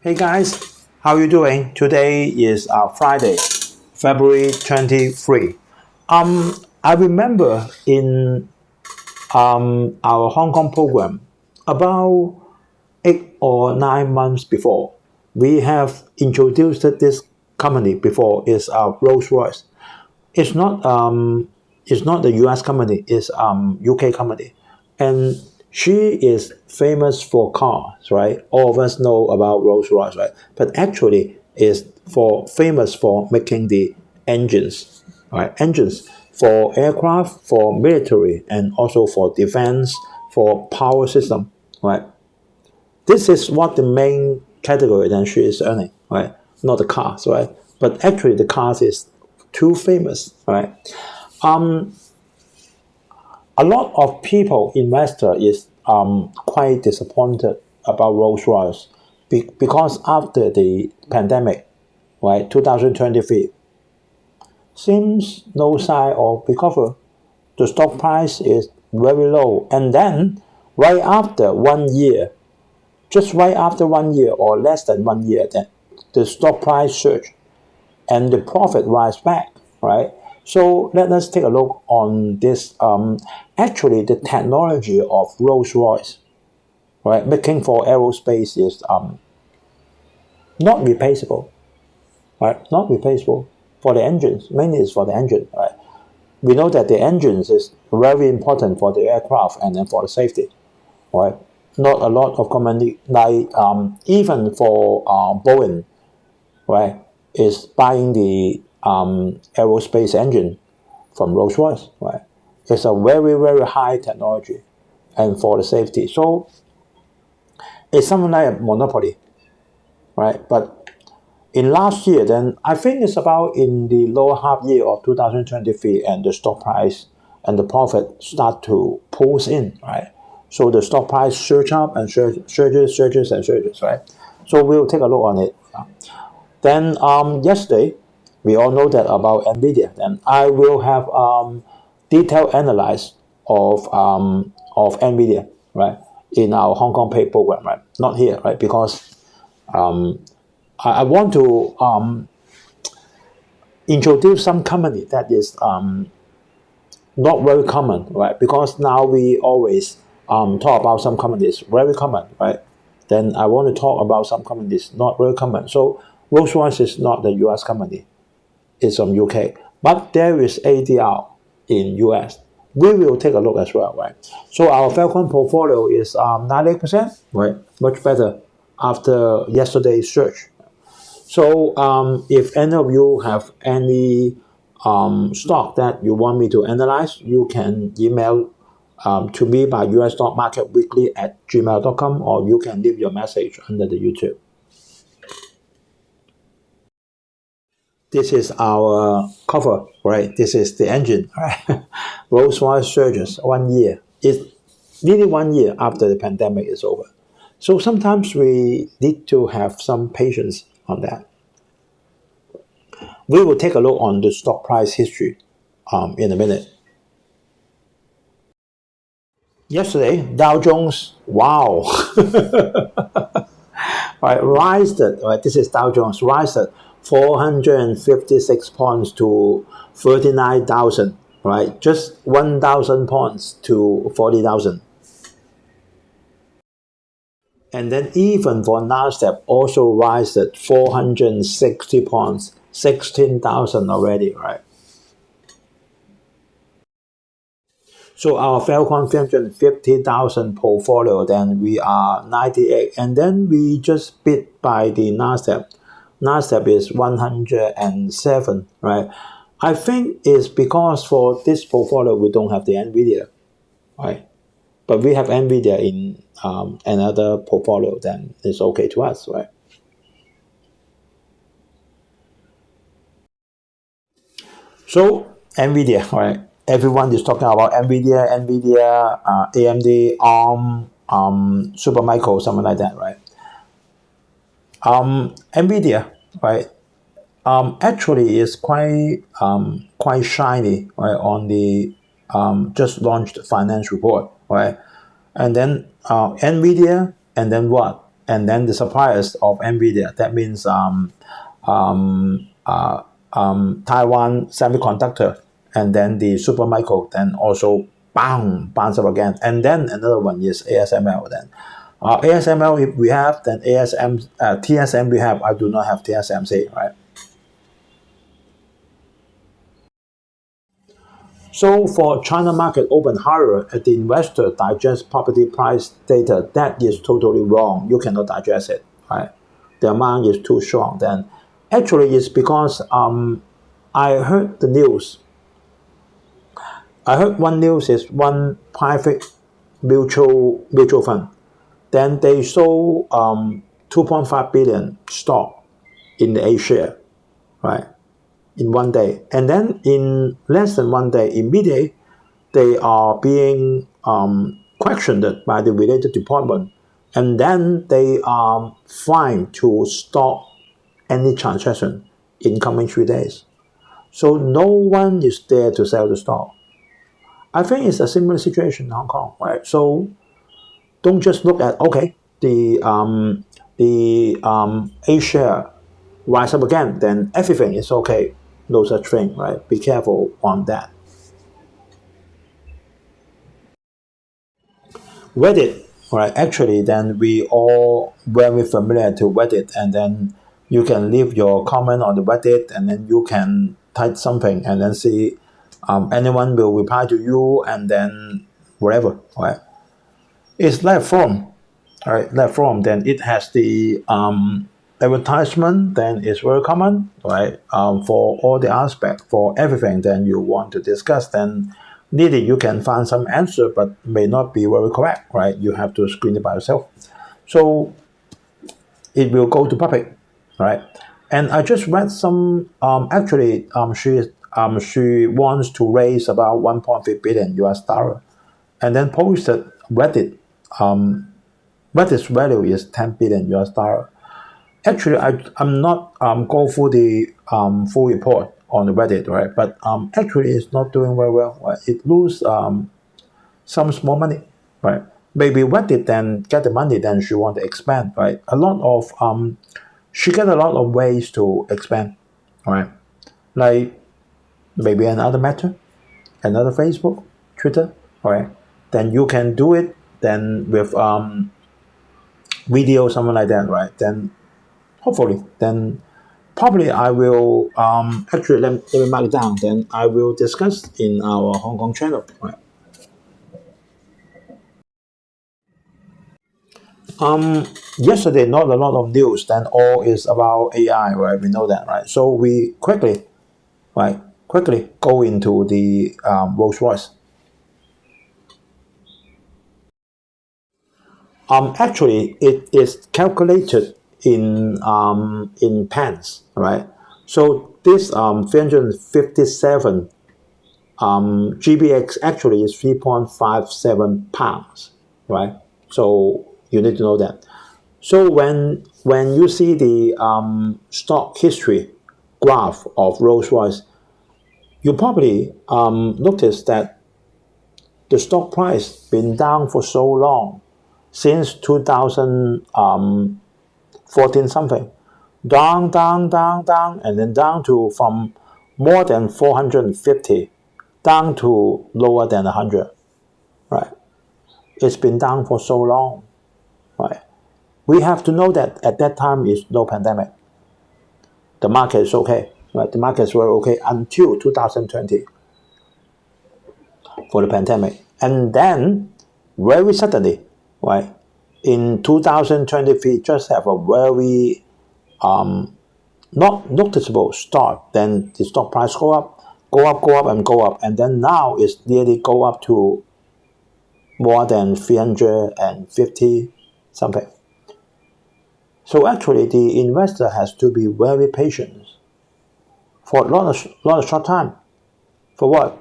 Hey guys, how you doing? Today is Friday, February 23. I remember in our Hong Kong program about 8 or 9 months before, we have introduced this company before. Is Rolls-Royce. It's not the U.S. company. It's UK company, and she is famous for cars, right? All of us know about Rolls-Royce, right? But actually, is famous for making the engines, right? Engines for aircraft, for military, and also for defense, for power system, right? This is what the main category that she is earning, right? Not the cars, right? But actually, the cars is too famous, right? A lot of people, investor, is quite disappointed about Rolls-Royce because after the pandemic, right, 2023, seems no sign of recovery. The stock price is very low, and then right after 1 year, just right after 1 year or less than 1 year, then the stock price surged and the profit rise back, right? So let us take a look on this. Actually, the technology of Rolls-Royce, right, making for aerospace is not replaceable, right? Not replaceable for the engines. Mainly is for the engine, right? We know that the engines is very important for the aircraft and then for the safety, right? Not a lot of company like even for Boeing, right, is buying the aerospace engine from Rolls-Royce, right? It's a very, very high technology and for the safety. So it's something like a monopoly, right? But in last year, then I think it's about in the lower half year of 2023, and the stock price and the profit start to pulse in, right? So the stock price surge up and surges, right? So we'll take a look on it. Then yesterday, we all know that about NVIDIA. Then I will have detailed analysis of NVIDIA, right, in our Hong Kong pay program, right? Not here, right? Because I want to introduce some company that is not very common, right? Because now we always talk about some companies very common, right? Then I want to talk about some companies not very common. So Rolls-Royce is not the U.S. company. It's from UK. But there is ADR in US. We will take a look as well, right? So our Falcon portfolio is 98%, right? Much better after yesterday's surge. So if any of you have any stock that you want me to analyze, you can email to me by Usstockmarketweekly@gmail.com, or you can leave your message under the YouTube. This is our cover, right? This is the engine, right? Rolls-Royce surges 1 year. It's nearly 1 year after the pandemic is over. So sometimes we need to have some patience on that. We will take a look on the stock price history in a minute. Yesterday, Dow Jones, wow, right, right, this is Dow Jones, rised 456 points to 39,000, right? Just 1,000 points to 40,000. And then even for Nasdaq also rise 460 points, 16,000 already, right? So our Falcon 350,000 portfolio, then we are 98, and then we just beat by the Nasdaq. Nasdaq is 107, right? I think it's because for this portfolio we don't have the NVIDIA, right? But we have NVIDIA in another portfolio, then it's okay to us, right? So NVIDIA, right? Everyone is talking about NVIDIA, AMD, ARM, Supermicro, something like that, right? NVIDIA, right? Actually is quite shiny, right, on the just launched finance report, right? And then NVIDIA, and then what? and then the suppliers of NVIDIA, that means Taiwan Semiconductor, and then the Supermicro, then also bounce up again. And then another one is ASML. Then ASML if we have, then TSM we have. I do not have TSMC, right? So for China market open higher, the investor digest property price data, that is totally wrong. You cannot digest it, right? The amount is too strong. Then actually it's because I heard the news. I heard one news is one private mutual fund. Then they sold 2.5 billion stock in the A share, right? In one day, and then in less than one day, immediately they are being questioned by the related department, and then they are fined to stop any transaction in coming 3 days. So no one is there to sell the stock. I think it's a similar situation in Hong Kong, right? So don't just look at the A share rise up again, then everything is okay. No such thing, right? Be careful on that. Reddit, right? Actually, then we all very familiar to Reddit, and then you can leave your comment on the Reddit, and then you can type something, and then see anyone will reply to you, and then whatever, right? It's like forum, right? Like forum, then it has the advertisement, then it's very common, right? For all the aspect, for everything, then you want to discuss, then needed you can find some answer, but may not be very correct, right? You have to screen it by yourself. So it will go to public, right? And I just read some. She wants to raise about 1.5 billion US dollar, and then posted Reddit. Reddit's value is 10 billion US dollar. Actually, I'm not go through the full report on the Reddit, right? But actually, it's not doing very well. Right? It lose some small money, right? Maybe Reddit then get the money, then she want to expand, right? She get a lot of ways to expand, right? Like maybe another Meta, another Facebook, Twitter, right? Then you can do it then with video, something like that, right? Then hopefully, then probably I will actually let me mark it down. Then I will discuss in our Hong Kong channel. Right? Yesterday, not a lot of news. Then all is about AI, right? We know that, right? So we quickly go into the Rolls-Royce. Actually, it is calculated in pence, right? So this 357 GBX actually is 3.57 pounds, right? So you need to know that. So when you see the stock history graph of Rolls-Royce, you probably notice that the stock price been down for so long, since 2014 something, down, and then down to from more than 450 down to lower than 100, right? It's been down for so long, right? We have to know that at that time is no pandemic. The market is okay, right? The markets were okay until 2020 for the pandemic. And then very suddenly, right, in 2023, just have a very not noticeable start. Then the stock price go up, and then now it's nearly go up to more than 350 something. So actually, the investor has to be very patient for a lot of short time. For what?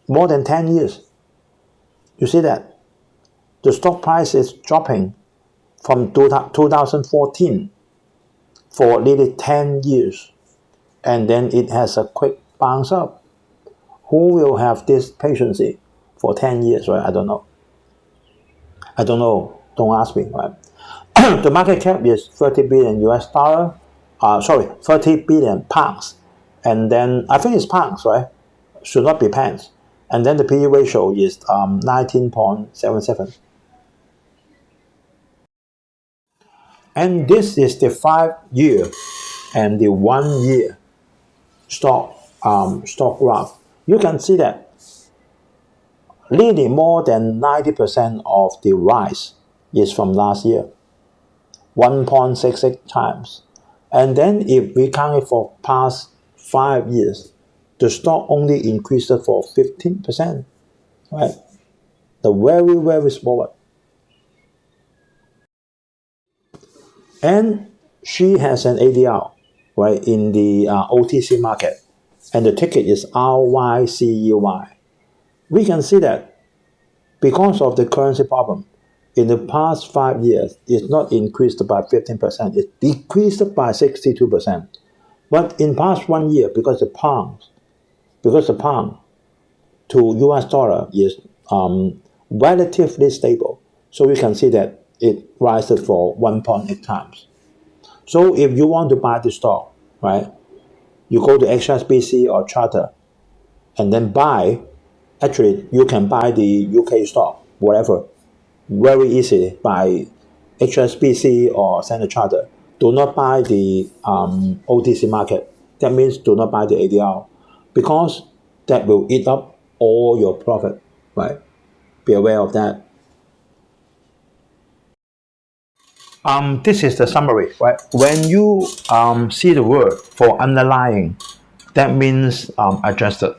More than 10 years. You see that the stock price is dropping from 2014 for nearly 10 years, and then it has a quick bounce up. Who will have this patience for 10 years, right? I don't know. Don't ask me, right? The market cap is 30 billion US dollar. 30 billion pounds. And then I think it's pounds, right? Should not be pence. And then the PE ratio is 19.77. And this is the 5-year and the 1-year stock graph. You can see that really more than 90% of the rise is from last year, 1.66 times. And then if we count it for past 5 years, the stock only increased for 15%, right? The very, very small. And she has an ADR, right, in the OTC market, and the ticket is RYCEY. We can see that because of the currency problem, in the past 5 years, it's not increased by 15%, it decreased by 62%. But in past 1 year, because the pound to US dollar is relatively stable, so we can see that it rises for 1.8 times. So if you want to buy the stock, right, you go to HSBC or Charter and then buy. Actually, you can buy the UK stock, whatever, very easily by HSBC or Standard Charter. Do not buy the OTC market. That means do not buy the ADR, because that will eat up all your profit, right? Be aware of that. This is the summary, right? When you see the word for underlying, that means adjusted,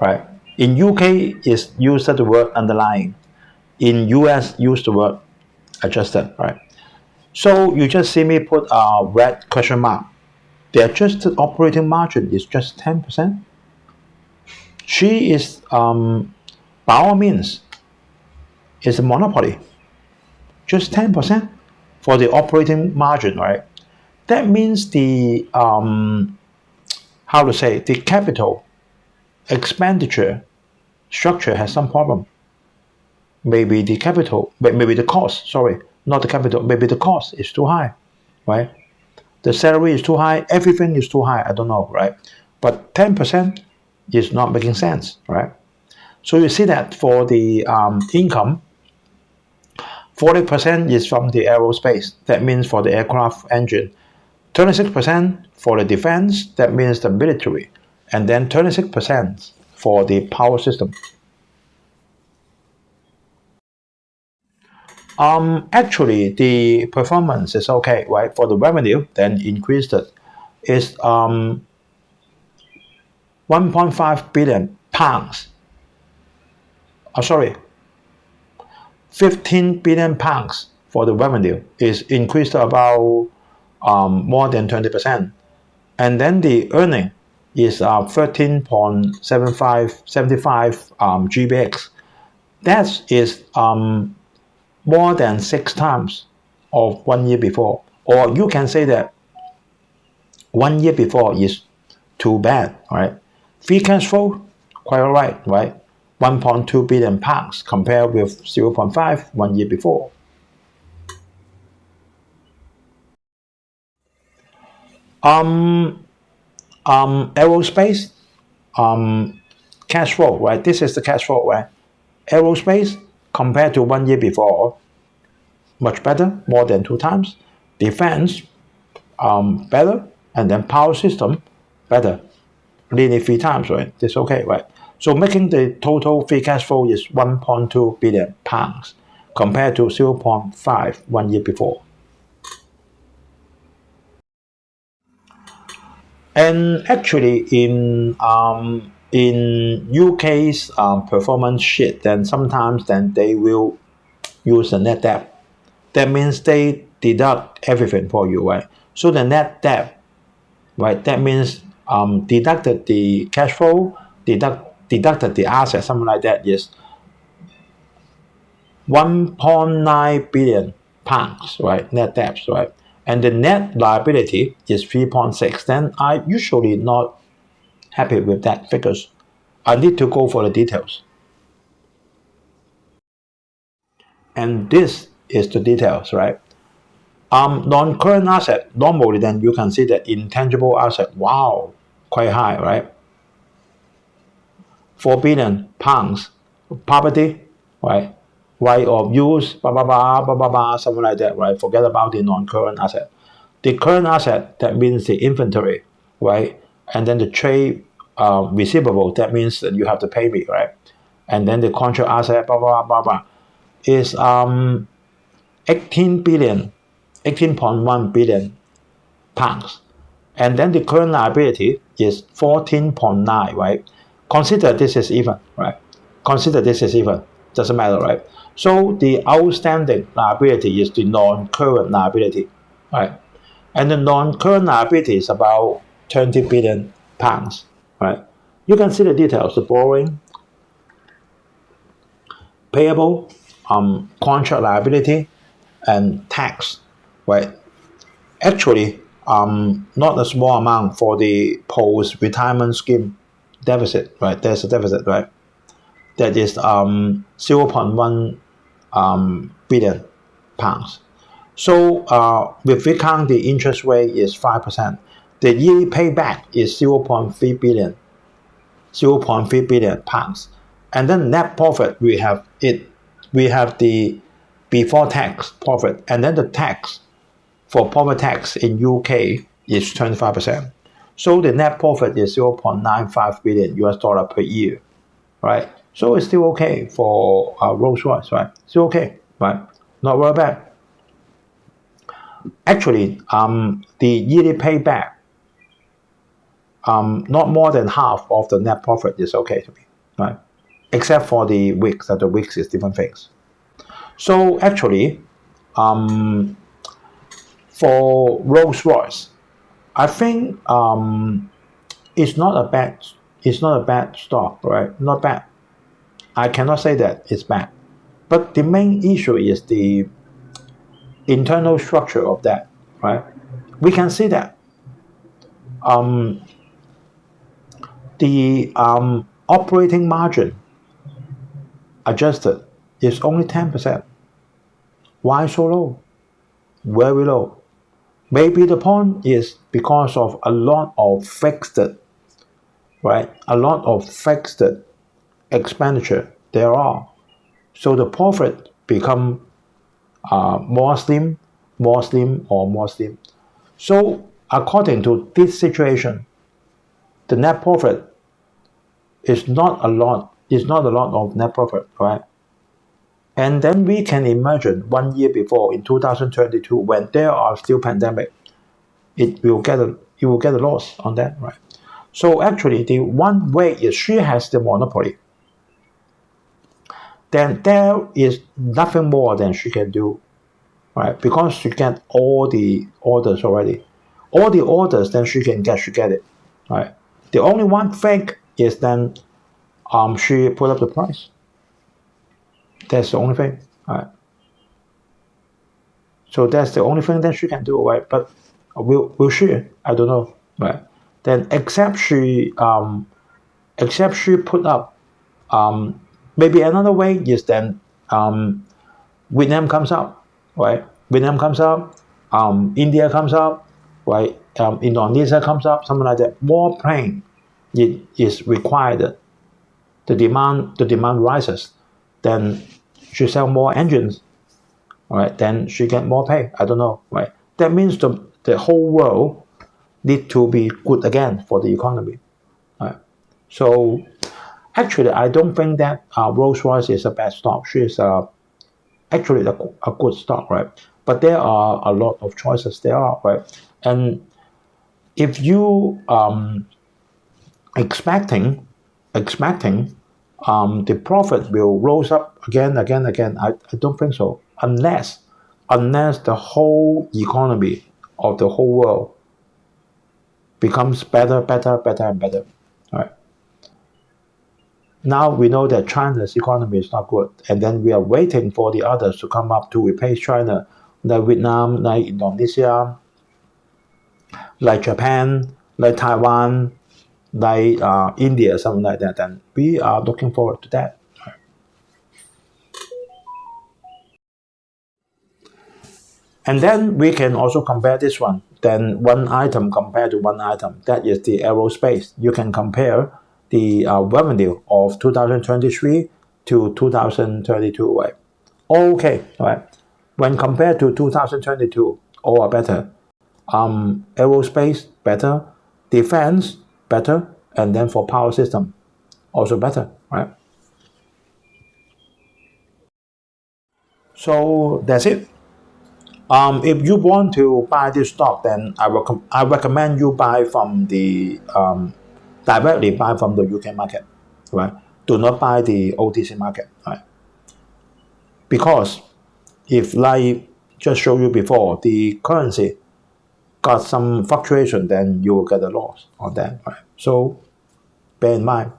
right? In UK, is used the word underlying. In US, use the word adjusted, right? So you just see me put a red question mark. The adjusted operating margin is just 10%. She is, by all means, is a monopoly. Just 10% for the operating margin, right? That means the, the capital expenditure structure has some problem. Maybe the cost, not the capital, maybe the cost is too high, right? The salary is too high, everything is too high, I don't know, right? But 10% is not making sense, right? So you see that for the income, 40% is from the aerospace, that means for the aircraft engine, 26% for the defense, that means the military, and then 26% for the power system. Actually, the performance is okay, right? For the revenue, then increased it is 1.5 billion pounds. 15 billion pounds for the revenue is increased about more than 20%. And then the earning is 13.75 GBX. That is more than 6 times of 1 year before. Or you can say that 1 year before is too bad, right? Free cash flow, quite all right, right? 1.2 billion pounds compared with 0.5 1 year before. Aerospace, cash flow, right? This is the cash flow, right? Aerospace compared to 1 year before, much better, more than 2 times. Defense, better, and then power system, better, nearly 3 times, right? That's okay, right? So making the total free cash flow is 1.2 billion pounds compared to 0.5 1 year before. And actually, in UK's performance sheet, then sometimes then they will use the net debt. That means they deduct everything for you, right? So the net debt, right? That means deducted the cash flow, deducted the asset, something like that. Yes, 1.9 billion pounds, right? Net debt, right? And the net liability is 3.6. Then I usually not happy with that figures. I need to go for the details. And this is the details, right? Non-current asset, normally then you can see that intangible asset, wow, quite high, right? 4 billion pounds. Property, right? Right of use, blah, blah, blah, blah, blah, blah, something like that, right? Forget about the non-current asset. The current asset, that means the inventory, right? And then the trade receivable, that means that you have to pay me, right? And then the contract asset, blah, blah, blah, blah, is 18 billion, 18.1 billion pounds. And then the current liability is 14.9, right? Consider this is even, right? Consider this is even, doesn't matter, right? So the outstanding liability is the non-current liability, right? And the non-current liability is about 20 billion pounds, right? You can see the details, the borrowing, payable, contract liability, and tax, right? Actually, not a small amount for the post-retirement scheme deficit, right? There's a deficit, right? That is 0.1 billion pounds. So if we count the interest rate is 5%, the yearly payback is 0.3 billion, 0.3 billion pounds. And then net profit, we have the before tax profit, and then the tax for profit tax in UK is 25%. So the net profit is 0.95 billion US dollar per year, right? So it's still okay for Rolls-Royce, right? Still okay, right? Not very bad. Actually, the yearly payback, not more than half of the net profit is okay to me, right? Except for the weeks, that the weeks is different things. So actually, for Rolls-Royce, I think it's not a bad stock, right? Not bad. I cannot say that it's bad, but the main issue is the internal structure of that, right? We can see that the operating margin adjusted is only 10%. Why so low? Very low. Maybe the point is because of a lot of fixed, right? A lot of fixed expenditure there are. So the profit become more slim. So according to this situation, the net profit is not a lot of net profit, right? And then we can imagine 1 year before, in 2022, when there are still pandemic, it will get a loss on that, right? So actually, the one way is she has the monopoly. Then there is nothing more than she can do, right? Because she get all the orders already. All the orders then she get it, right? The only one thing is then she put up the price. That's the only thing, right? So that's the only thing that she can do, right? But will she? I don't know, right? Then except she put up, maybe another way is then Vietnam comes up, right? Vietnam comes up, India comes up, right? Indonesia comes up, something like that. More plane is required. The demand rises. Then she sell more engines, right? Then she get more pay. I don't know, right? That means the whole world need to be good again for the economy, right? So actually, I don't think that Rolls-Royce is a bad stock. She is actually a good stock, right? But there are a lot of choices there are, right? And if you expecting the profit will rose up again, I don't think so. Unless the whole economy of the whole world becomes better and better, right? Now we know that China's economy is not good, and then we are waiting for the others to come up to replace China, like Vietnam, like Indonesia, like Japan, like Taiwan, like India, something like that. And we are looking forward to that. And then we can also compare this one. Then one item compared to one item. That is the aerospace. You can compare the revenue of 2023 to 2022, right? Okay, right. When compared to 2022, all are better. Aerospace better, defense better, and then for power system also better, right? So that's it. If you want to buy this stock, then I recommend you buy from the directly buy from the UK market, right? Do not buy the OTC market, right? Because if like just show you before, the currency got some fluctuation, then you will get a loss on that, right? So bear in mind.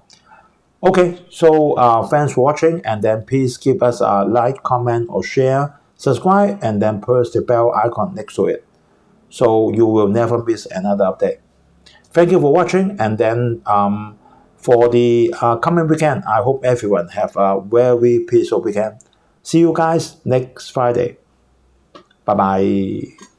Okay, so thanks for watching, and then please give us a like, comment, or share, subscribe, and then press the bell icon next to it, so you will never miss another update. Thank you for watching, and then for the coming weekend, I hope everyone have a very peaceful weekend. See you guys next Friday. Bye bye.